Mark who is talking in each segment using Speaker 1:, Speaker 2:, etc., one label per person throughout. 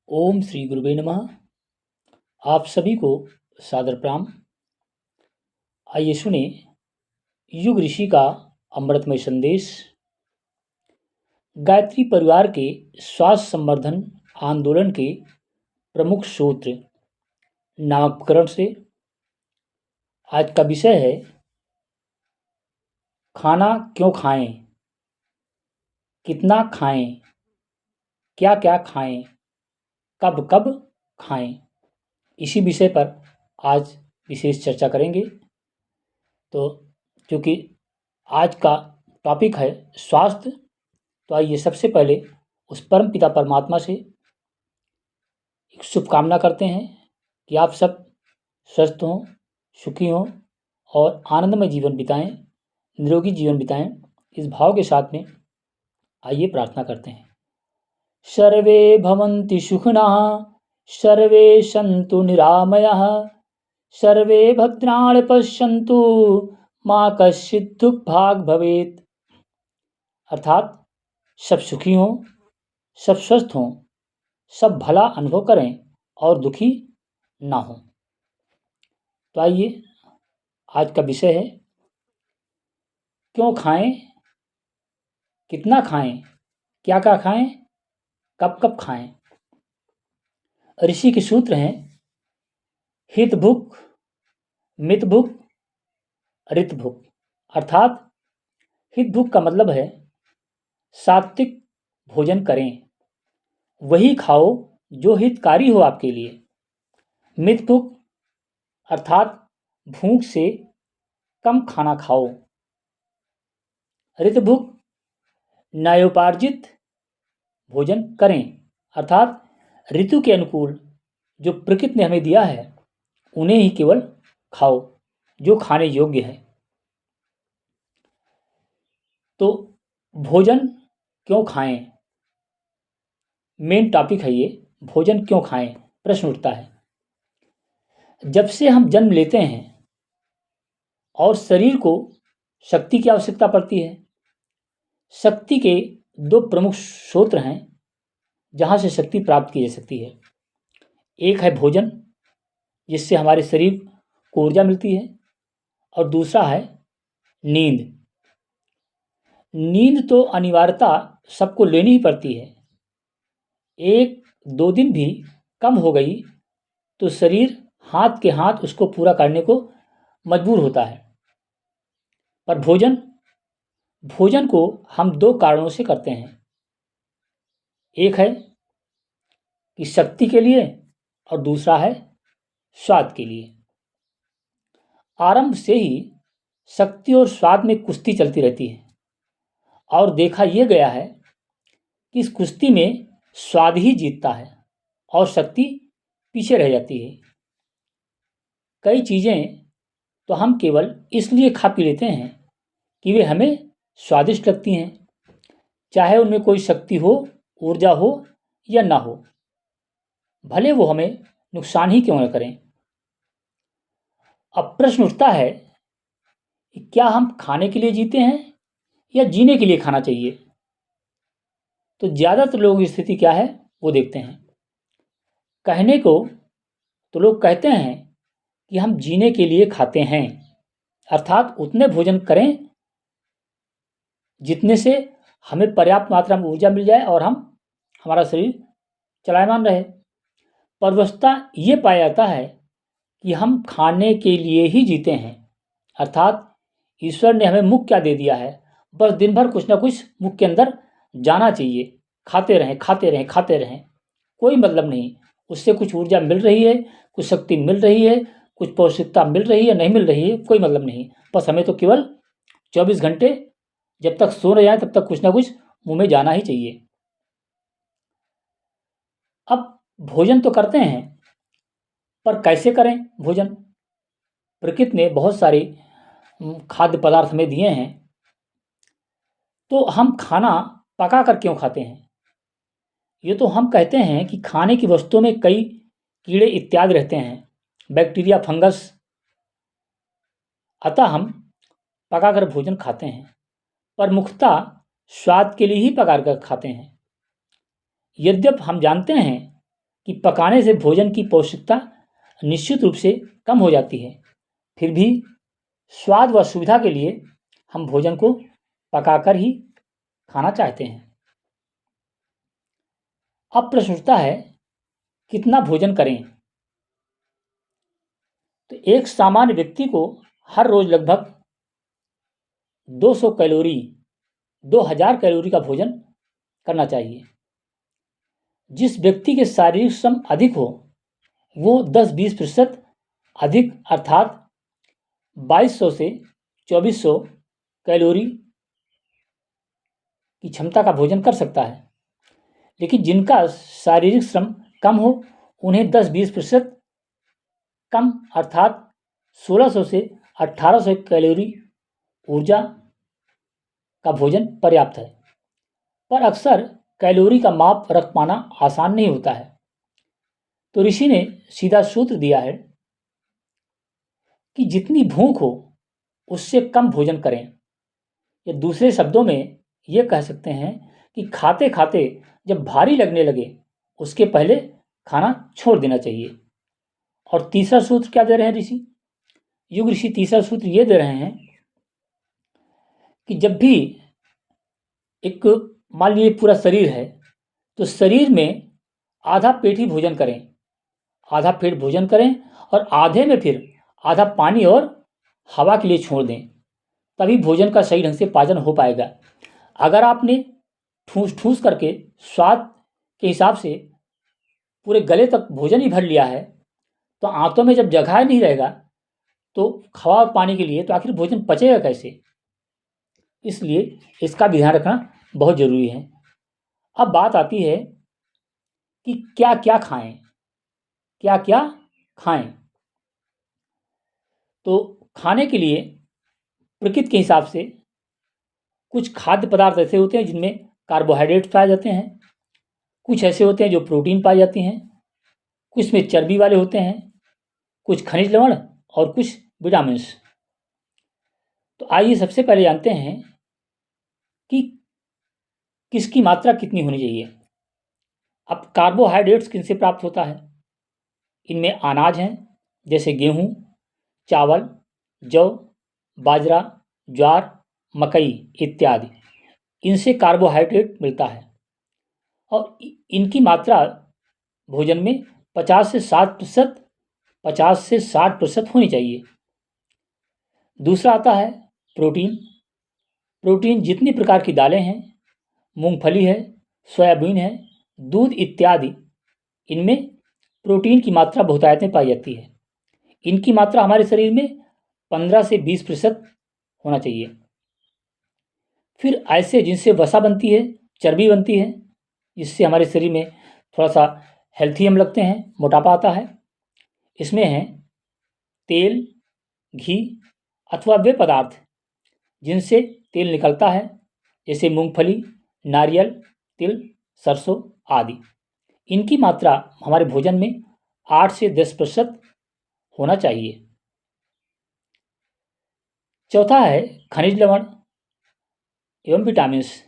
Speaker 1: ओम श्री गुरुवे नमः। आप सभी को सादर प्रणाम। आइए सुने युग ऋषि का अमृतमय संदेश। गायत्री परिवार के स्वास्थ्य संवर्धन आंदोलन के प्रमुख सूत्र नामक प्रकरण से आज का विषय है खाना क्यों खाएं, कितना खाएं, क्या क्या खाएं, कब कब खाएं। इसी विषय पर आज विशेष चर्चा करेंगे। तो क्योंकि आज का टॉपिक है स्वास्थ्य, तो आइए सबसे पहले उस परम पिता परमात्मा से एक शुभकामना करते हैं कि आप सब स्वस्थ हों, सुखी हों और आनंदमय जीवन बिताएं, निरोगी जीवन बिताएं। इस भाव के साथ में आइए प्रार्थना करते हैं। सर्वे भवन्ति सुखिनः, सर्वे सन्तु निरामयाः, सर्वे भद्राणि पश्यन्तु मा कश्चित् दुःखभाग् भवेत्। अर्थात सब सुखी हों, सब स्वस्थ हों, सब भला अनुभव करें और दुखी ना हों। तो आइए आज का विषय है क्यों खाएं, कितना खाएं, क्या क्या खाएं, कब कब खाएं। ऋषि के सूत्र हैं हित भुक, मित भुक, ऋत भुक। अर्थात हित भुक का मतलब है सात्विक भोजन करें, वही खाओ जो हितकारी हो आपके लिए। मित भुक अर्थात भूख से कम खाना खाओ। ऋत भुक न्यायोपार्जित भोजन करें, अर्थात ऋतु के अनुकूल जो प्रकृति ने हमें दिया है उन्हें ही केवल खाओ जो खाने योग्य है। तो भोजन क्यों खाएं, मेन टॉपिक है ये। भोजन क्यों खाएं, प्रश्न उठता है। जब से हम जन्म लेते हैं और शरीर को शक्ति की आवश्यकता पड़ती है। शक्ति के दो प्रमुख स्रोत हैं जहाँ से शक्ति प्राप्त की जा सकती है। एक है भोजन, जिससे हमारे शरीर को ऊर्जा मिलती है, और दूसरा है नींद। नींद तो अनिवार्यता सबको लेनी ही पड़ती है। एक दो दिन भी कम हो गई तो शरीर हाथ के हाथ उसको पूरा करने को मजबूर होता है। पर भोजन को हम दो कारणों से करते हैं। एक है कि शक्ति के लिए और दूसरा है स्वाद के लिए। आरंभ से ही शक्ति और स्वाद में कुश्ती चलती रहती है और देखा यह गया है कि इस कुश्ती में स्वाद ही जीतता है और शक्ति पीछे रह जाती है। कई चीज़ें तो हम केवल इसलिए खा पी लेते हैं कि वे हमें स्वादिष्ट लगती हैं, चाहे उनमें कोई शक्ति हो, ऊर्जा हो या ना हो, भले वो हमें नुकसान ही क्यों न करें। अब प्रश्न उठता है कि क्या हम खाने के लिए जीते हैं या जीने के लिए खाना चाहिए। तो ज़्यादातर लोगों की स्थिति क्या है वो देखते हैं। कहने को तो लोग कहते हैं कि हम जीने के लिए खाते हैं, अर्थात उतने भोजन करें जितने से हमें पर्याप्त मात्रा में ऊर्जा मिल जाए और हमारा शरीर चलायमान रहे। पर वस्तुतः ये पाया जाता है कि हम खाने के लिए ही जीते हैं, अर्थात ईश्वर ने हमें मुख क्या दे दिया है, बस दिन भर कुछ ना कुछ मुख के अंदर जाना चाहिए। खाते रहें खाते रहें खाते रहें, कोई मतलब नहीं उससे कुछ ऊर्जा मिल रही है, कुछ शक्ति मिल रही है, कुछ पौष्टिकता मिल रही है, नहीं मिल रही है, कोई मतलब नहीं। बस हमें तो केवल 24 घंटे जब तक सो रहे जाए तब तक कुछ ना कुछ मुंह में जाना ही चाहिए। अब भोजन तो करते हैं, पर कैसे करें भोजन। प्रकृति ने बहुत सारे खाद्य पदार्थ हमें दिए हैं, तो हम खाना पका कर क्यों खाते हैं। ये तो हम कहते हैं कि खाने की वस्तुओं में कई कीड़े इत्यादि रहते हैं, बैक्टीरिया, फंगस, अतः हम पकाकर भोजन खाते हैं। पर मुख्यतः स्वाद के लिए ही पकाकर खाते हैं। यद्यप हम जानते हैं कि पकाने से भोजन की पौष्टिकता निश्चित रूप से कम हो जाती है, फिर भी स्वाद व सुविधा के लिए हम भोजन को पकाकर ही खाना चाहते हैं। अब प्रश्न उठता है, कितना भोजन करें? तो एक सामान्य व्यक्ति को हर रोज लगभग 2000 कैलोरी का भोजन करना चाहिए। जिस व्यक्ति के शारीरिक श्रम अधिक हो वो 10-20% अधिक अर्थात 2200 से 2400 कैलोरी की क्षमता का भोजन कर सकता है, लेकिन जिनका शारीरिक श्रम कम हो उन्हें 10-20% कम अर्थात 1600 से 1800 कैलोरी ऊर्जा का भोजन पर्याप्त है। पर अक्सर कैलोरी का माप रख पाना आसान नहीं होता है, तो ऋषि ने सीधा सूत्र दिया है कि जितनी भूख हो उससे कम भोजन करें, या दूसरे शब्दों में ये कह सकते हैं कि खाते खाते जब भारी लगने लगे उसके पहले खाना छोड़ देना चाहिए। और तीसरा सूत्र क्या दे रहे हैं ऋषि? युग ऋषि तीसरा सूत्र ये दे रहे हैं कि जब भी एक मान लीजिए पूरा शरीर है तो शरीर में आधा पेट ही भोजन करें, आधा पेट भोजन करें और आधे में फिर आधा पानी और हवा के लिए छोड़ दें, तभी भोजन का सही ढंग से पाचन हो पाएगा। अगर आपने ठूस ठूस करके स्वाद के हिसाब से पूरे गले तक भोजन ही भर लिया है तो आंतों में जब जगह नहीं रहेगा तो हवा और पानी के लिए, तो आखिर भोजन पचेगा कैसे? इसलिए इसका भी ध्यान रखना बहुत जरूरी है। अब बात आती है कि क्या क्या खाएं, क्या क्या खाएं। तो खाने के लिए प्रकृति के हिसाब से कुछ खाद्य पदार्थ ऐसे होते हैं जिनमें कार्बोहाइड्रेट पाए जाते हैं, कुछ ऐसे होते हैं जो प्रोटीन पाई जाती हैं, कुछ में चर्बी वाले होते हैं, कुछ खनिज लवण और कुछ विटामिन्स। तो आइए सबसे पहले जानते हैं कि किसकी मात्रा कितनी होनी चाहिए। अब कार्बोहाइड्रेट्स किनसे प्राप्त होता है? इनमें अनाज हैं जैसे गेहूँ, चावल, जौ, बाजरा, ज्वार, मकई इत्यादि, इनसे कार्बोहाइड्रेट मिलता है और इनकी मात्रा भोजन में 50 से 60% होनी चाहिए। दूसरा आता है प्रोटीन। प्रोटीन जितनी प्रकार की दालें हैं, मूंगफली है, सोयाबीन है, दूध इत्यादि, इनमें प्रोटीन की मात्रा बहुतायत में पाई जाती है। इनकी मात्रा हमारे शरीर में 15 से 20% होना चाहिए। फिर ऐसे जिनसे वसा बनती है, चर्बी बनती है, जिससे हमारे शरीर में थोड़ा सा हेल्थी हम लगते हैं, मोटापा आता है। इसमें हैं तेल, घी अथवा वे पदार्थ जिनसे तेल निकलता है जैसे मूंगफली, नारियल, तिल, सरसों आदि। इनकी मात्रा हमारे भोजन में 8 से 10% होना चाहिए। चौथा है खनिज लवण एवं विटामिन्स।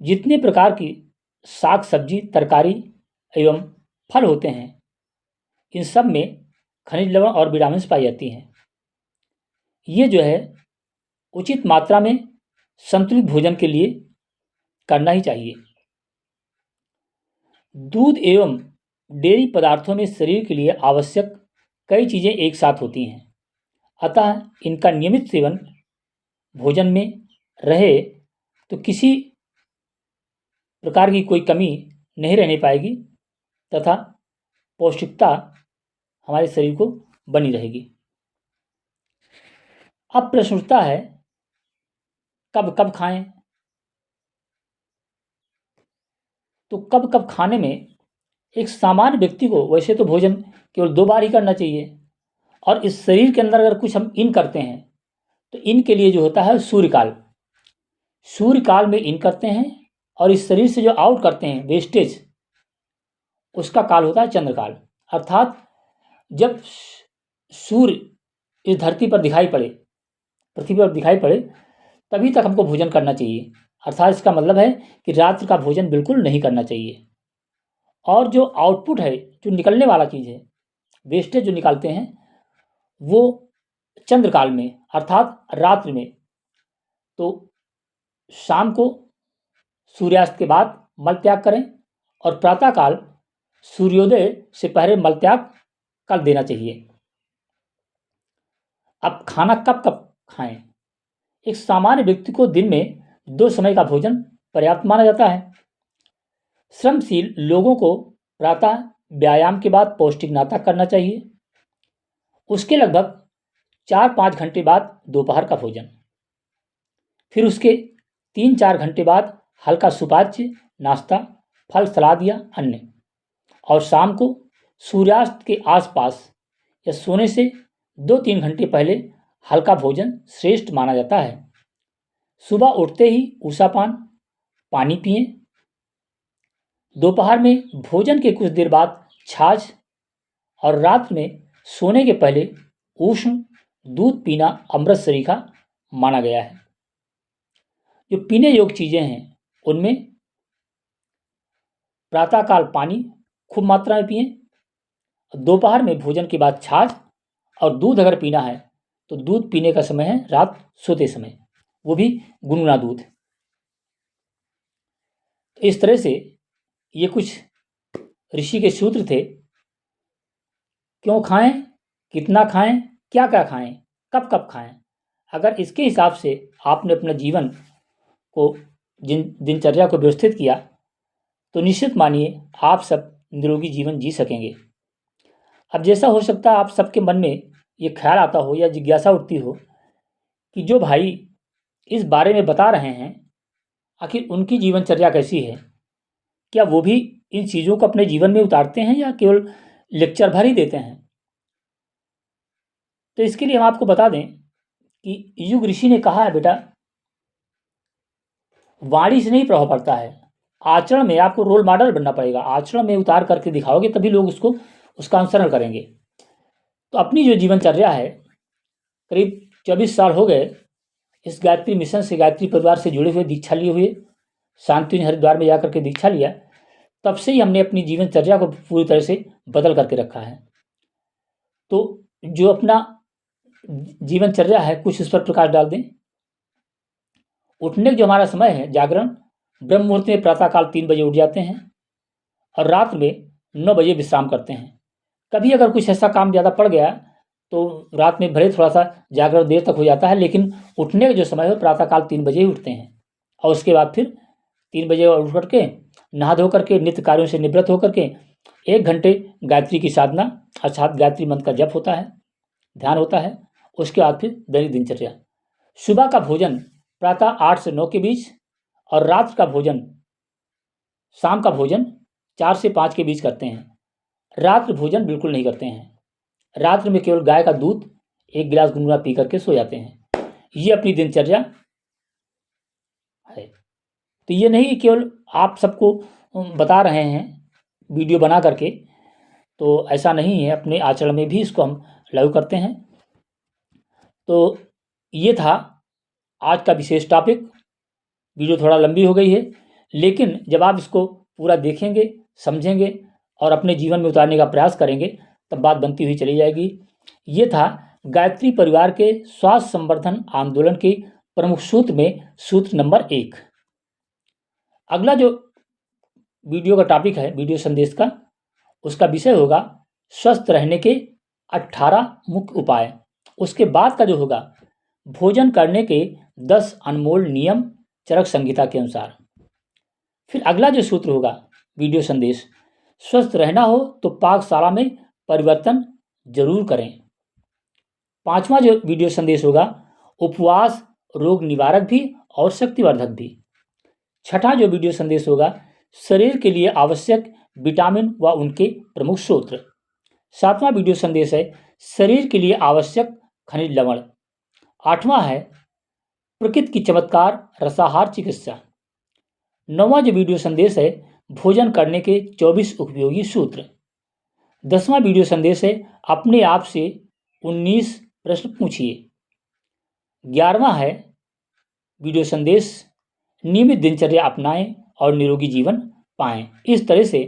Speaker 1: जितने प्रकार की साग सब्जी, तरकारी एवं फल होते हैं, इन सब में खनिज लवण और विटामिन्स पाई जाती हैं। ये जो है उचित मात्रा में संतुलित भोजन के लिए करना ही चाहिए। दूध एवं डेयरी पदार्थों में शरीर के लिए आवश्यक कई चीज़ें एक साथ होती हैं, अतः इनका नियमित सेवन भोजन में रहे तो किसी प्रकार की कोई कमी नहीं रहने पाएगी तथा पौष्टिकता हमारे शरीर को बनी रहेगी। अब प्रश्न उठता है कब कब खाएं? तो कब कब खाने में एक सामान्य व्यक्ति को वैसे तो भोजन केवल 2 बार ही करना चाहिए, और इस शरीर के अंदर अगर कुछ हम इन करते हैं तो इनके लिए जो होता है सूर्यकाल, सूर्यकाल में इन करते हैं, और इस शरीर से जो आउट करते हैं वेस्टेज, उसका काल होता है चंद्रकाल। अर्थात जब सूर्य इस धरती पर दिखाई पड़े, पृथ्वी पर दिखाई पड़े, तभी तक हमको भोजन करना चाहिए। अर्थात इसका मतलब है कि रात्र का भोजन बिल्कुल नहीं करना चाहिए। और जो आउटपुट है, जो निकलने वाला चीज़ है, वेस्टेज जो निकालते हैं, वो चंद्रकाल में अर्थात रात्रि में। तो शाम को सूर्यास्त के बाद मल त्याग करें और प्रातःकाल सूर्योदय से पहले मल त्याग कर देना चाहिए। अब खाना कब कब खाएं? एक सामान्य व्यक्ति को दिन में 2 समय का भोजन पर्याप्त माना जाता है। श्रमशील लोगों को प्रातः व्यायाम के बाद पौष्टिक नाश्ता करना चाहिए। उसके लगभग 4-5 घंटे बाद दोपहर का भोजन, फिर उसके 3-4 घंटे बाद हल्का सुपाच्य नाश्ता, फल, सलाद या अन्य, और शाम को सूर्यास्त के आसपास या सोने से 2-3 घंटे पहले हल्का भोजन श्रेष्ठ माना जाता है। सुबह उठते ही ऊषापान, पानी पिएं। दोपहर में भोजन के कुछ देर बाद छाछ, और रात में सोने के पहले उष्ण दूध पीना अमृत सरीखा माना गया है। जो पीने योग्य चीज़ें हैं उनमें प्रातःकाल पानी खूब मात्रा में पिएं, दोपहर में भोजन के बाद छाछ, और दूध अगर पीना है तो दूध पीने का समय है रात सोते समय, वो भी गुनगुना दूध। तो इस तरह से ये कुछ ऋषि के सूत्र थे। क्यों खाएं, कितना खाएं, क्या क्या खाएं, कब कब खाएं। अगर इसके हिसाब से आपने अपने जीवन को, दिनचर्या को व्यवस्थित किया तो निश्चित मानिए आप सब निरोगी जीवन जी सकेंगे। अब जैसा हो सकता है आप सबके मन में ये ख्याल आता हो या जिज्ञासा उठती हो कि जो भाई इस बारे में बता रहे हैं, आखिर उनकी जीवनचर्या कैसी है? क्या वो भी इन चीज़ों को अपने जीवन में उतारते हैं या केवल लेक्चर भर ही देते हैं? तो इसके लिए हम आपको बता दें कि युग ऋषि ने कहा है, बेटा वाणी से नहीं प्रभाव पड़ता है, आचरण में आपको रोल मॉडल बनना पड़ेगा। आचरण में उतार करके दिखाओगे तभी लोग उसका अनुसरण करेंगे। तो अपनी जो जीवनचर्या है, करीब 24 साल हो गए इस गायत्री मिशन से, गायत्री परिवार से जुड़े हुए, दीक्षा लिए हुए, शांति हरिद्वार में जाकर के दीक्षा लिया, तब से ही हमने अपनी जीवनचर्या को पूरी तरह से बदल करके रखा है। तो जो अपना जीवनचर्या है कुछ इस पर प्रकाश डाल दें। उठने का जो हमारा समय है, जागरण ब्रह्म मुहूर्त में प्रातःकाल 3 बजे उठ जाते हैं और रात में 9 बजे विश्राम करते हैं। कभी अगर कुछ ऐसा काम ज़्यादा पड़ गया तो रात में भले थोड़ा सा जागरण देर तक हो जाता है, लेकिन उठने का जो समय है प्रातःकाल 3 बजे ही उठते हैं। और उसके बाद फिर 3 बजे उठ करके नहा धो करके नित्य कार्यों से निवृत्त होकर के 1 घंटे गायत्री की साधना अर्थात गायत्री मंत्र का जप होता है, ध्यान होता है। उसके बाद फिर दैनिक दिनचर्या। सुबह का भोजन प्रातः 8 से 9 के बीच, और रात का भोजन, शाम का भोजन 4 से 5 के बीच करते हैं। रात्रि भोजन बिल्कुल नहीं करते हैं। रात्रि में केवल गाय का दूध 1 गिलास गुनगुना पी करके सो जाते हैं। ये अपनी दिनचर्या है। तो ये नहीं केवल आप सबको बता रहे हैं वीडियो बना करके, तो ऐसा नहीं है, अपने आचरण में भी इसको हम लागू करते हैं। तो ये था आज का विशेष टॉपिक। वीडियो थोड़ा लंबी हो गई है, लेकिन जब आप इसको पूरा देखेंगे, समझेंगे और अपने जीवन में उतारने का प्रयास करेंगे तब बात बनती हुई चली जाएगी। ये था गायत्री परिवार के स्वास्थ्य संवर्धन आंदोलन के प्रमुख सूत्र में सूत्र नंबर 1। अगला जो वीडियो का टॉपिक है, वीडियो संदेश का, उसका विषय होगा स्वस्थ रहने के 18 मुख्य उपाय। उसके बाद का जो होगा भोजन करने के 10 अनमोल नियम चरक संहिता के अनुसार। फिर अगला जो सूत्र होगा वीडियो संदेश, स्वस्थ रहना हो तो पाकशाला में परिवर्तन जरूर करें। 5वां जो वीडियो संदेश होगा उपवास रोग निवारक भी और शक्तिवर्धक भी। 6ठा जो वीडियो संदेश होगा शरीर के लिए आवश्यक विटामिन व उनके प्रमुख स्रोत। 7वां वीडियो संदेश है शरीर के लिए आवश्यक खनिज लवण। 8वां है प्रकृति की चमत्कार रसाहार चिकित्सा। 9वां जो वीडियो संदेश है भोजन करने के 24 उपयोगी सूत्र। 10वां वीडियो संदेश है अपने आप से 19 प्रश्न पूछिए। 11वां है वीडियो संदेश नियमित दिनचर्या अपनाएं और निरोगी जीवन पाएं। इस तरह से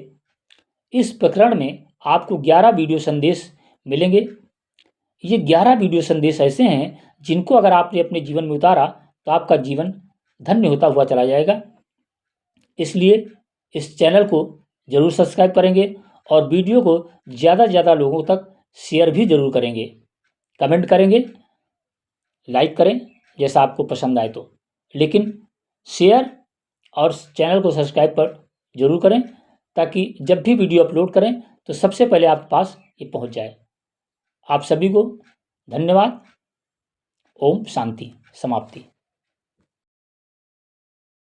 Speaker 1: इस प्रकरण में आपको 11 वीडियो संदेश मिलेंगे। ये 11 वीडियो संदेश ऐसे हैं जिनको अगर आपने अपने जीवन में उतारा तो आपका जीवन धन्य होता हुआ चला जाएगा। इसलिए इस चैनल को ज़रूर सब्सक्राइब करेंगे और वीडियो को ज़्यादा से ज़्यादा लोगों तक शेयर भी ज़रूर करेंगे, कमेंट करेंगे, लाइक करें जैसा आपको पसंद आए तो, लेकिन शेयर और चैनल को सब्सक्राइब पर ज़रूर करें ताकि जब भी वीडियो अपलोड करें तो सबसे पहले आपके पास ये पहुंच जाए। आप सभी को धन्यवाद। ओम शांति। समाप्ति।